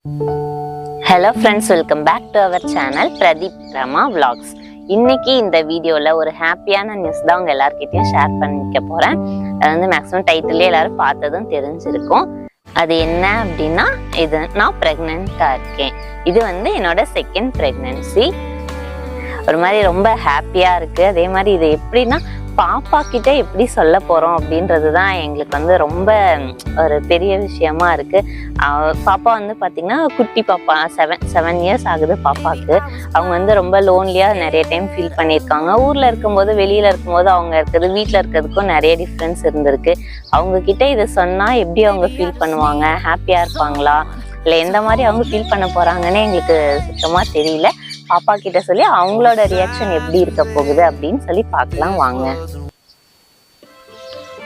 Hello friends, welcome back to our channel Pradeep Rama vlogs. இன்னைக்கு இந்த வீடியோல ஒரு ஹாப்பியான நியூஸ் தான் உங்க எல்லார்கிட்டயும் ஷேர் பண்ணிக்க போறேன். அது வந்து மேக்ஸிமம் டைட்டிலே எல்லாரும் பார்த்ததும் தெரிஞ்சிருக்கும். அது என்ன அப்படின்னா, நான் பிரெக்னெண்டா இருக்கேன். இது வந்து என்னோட செகண்ட் பிரெக்னன்சி. ஒரு மாதிரி ரொம்ப ஹாப்பியா இருக்கு. அதே மாதிரி இது எப்படின்னா, பாப்பா கிட்ட எப்படி சொல்ல போறோம் அப்படின்றது தான் எங்களுக்கு வந்து ரொம்ப ஒரு பெரிய விஷயமா இருக்கு. பாப்பா வந்து பாத்தீங்கன்னா குட்டி பாப்பா, 7 இயர்ஸ் ஆகுது பாப்பாக்கு. அவங்க வந்து ரொம்ப லோன்லியா நிறைய டைம் ஃபீல் பண்ணியிருக்காங்க. ஊர்ல இருக்கும்போது, வெளியில இருக்கும்போது அவங்க இருக்கிறது, வீட்டுல இருக்கிறதுக்கும் நிறைய டிஃப்ரென்ஸ் இருந்திருக்கு. அவங்க கிட்ட இதை சொன்னா எப்படி அவங்க ஃபீல் பண்ணுவாங்க, ஹாப்பியா இருப்பாங்களா, இல்லை எந்த மாதிரி அவங்க ஃபீல் பண்ண போறாங்கன்னு எங்களுக்கு சுத்தமா தெரியல. பாப்பா கிட்ட சொல்லி அவங்களோட ரியாக்ஷன் எப்படி இருக்க போகுது அப்படின்னு சொல்லி பார்க்கலாம் வாங்க.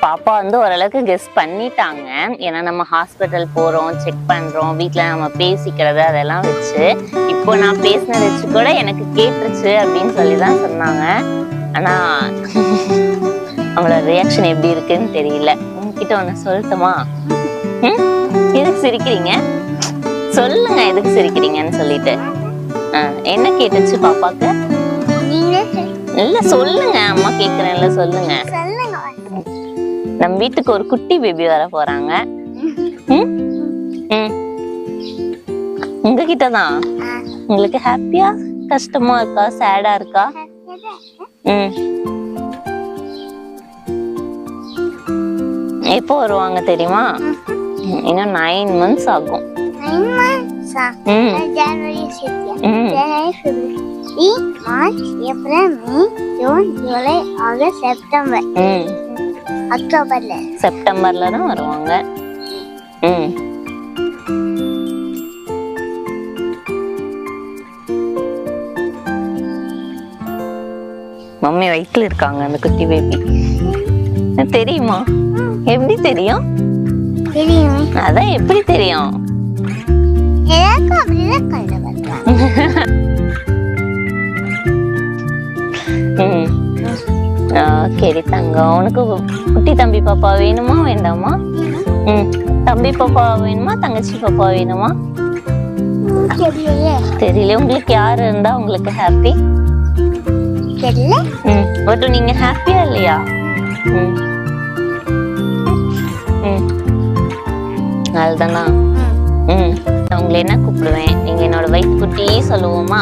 பாப்பா வந்து ஓரளவுக்கு கெஸ் பண்ணிட்டாங்க. ஏன்னா நம்ம ஹாஸ்பிட்டல் போறோம், செக் பண்றோம், வீட்டுல நம்ம பேசிக்கிறது அதெல்லாம் வச்சு, இப்போ நான் பேசினதை வச்சு கூட எனக்கு கேட்டுருச்சு அப்படின்னு சொல்லிதான் சொன்னாங்க. ஆனா அவங்களோட ரியாக்ஷன் எப்படி இருக்குன்னு தெரியல. உங்ககிட்ட ஒண்ணு சொல்லட்டுமா? எதுக்கு சிரிக்கிறீங்க? சொல்லுங்க எதுக்கு சிரிக்கிறீங்கன்னு சொல்லிட்டு. என்ன கேட்டுச்சு பாப்பாக்கு? இல்ல சொல்லுங்க, அம்மா கேக்குறேன்ல, சொல்லுங்க. நம்ம வீட்டுக்கு ஒரு குட்டி பேபி வர போறாங்க. உங்ககிட்டதான். உங்களுக்கு ஹாப்பியா, கஷ்டமா இருக்கா, சேடா இருக்கா? எப்போ வருவாங்க தெரியுமா? இன்னும் 9 months ஆகும். January, February, March, April, May, June, July, August, September. அக்டோபர்ல, செப்டம்பர்ல தான் வருவாங்க. மம்மி வயிற்றுல இருக்காங்க அந்த குட்டி பேபி. தெரியுமா? எப்படி தெரியும்? தெரியும். அதான் எப்படி தெரியும்? சரி தங்கம், உனக்கு குட்டி தம்பி பாப்பா வேணுமா வேண்டாமா? தம்பி பாப்பா வேணுமா, தங்கச்சி பாப்பா வேணுமா? தெரியல. உங்களுக்கு யாரு இருந்தா உங்களுக்கு ஹாப்பி? பட் நீங்க ஹாப்பியா இல்லையா? அதுதானா? உங்களை என்ன கூப்பிடுவேன்? நீங்க என்னோட வயிற்றுக்குட்டி சொல்லுவோமா?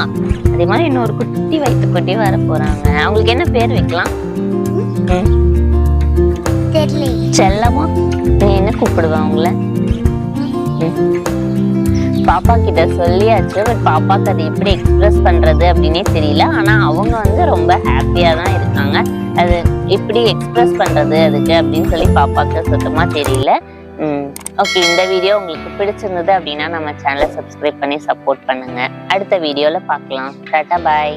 அதே மாதிரி இன்னொரு குட்டி வயிற்றுக்குட்டி வர போறாங்க. அவங்களுக்கு என்ன பேர் வைக்கலாம்? செல்லமா? நீ என்ன கூப்பிடுவேன் அவங்கள? பாப்பா கிட்ட சொல்லியாச்சு. பட் பாப்பாக்கு அது எப்படி எக்ஸ்பிரஸ் பண்றது அப்படின்னே தெரியல. ஆனா அவங்க வந்து ரொம்ப ஹாப்பியா தான் இருக்காங்க. அது எப்படி எக்ஸ்பிரஸ் பண்றது அதுக்கு அப்படின்னு சொல்லி பாப்பாக்கு சுத்தமா தெரியல. ஓகே, இந்த வீடியோ உங்களுக்கு பிடிச்சிருந்தது அப்படின்னா நம்ம சேனலை சப்ஸ்கிரைப் பண்ணி சப்போர்ட் பண்ணுங்க. அடுத்த வீடியோல பார்க்கலாம். டாடா, பாய்.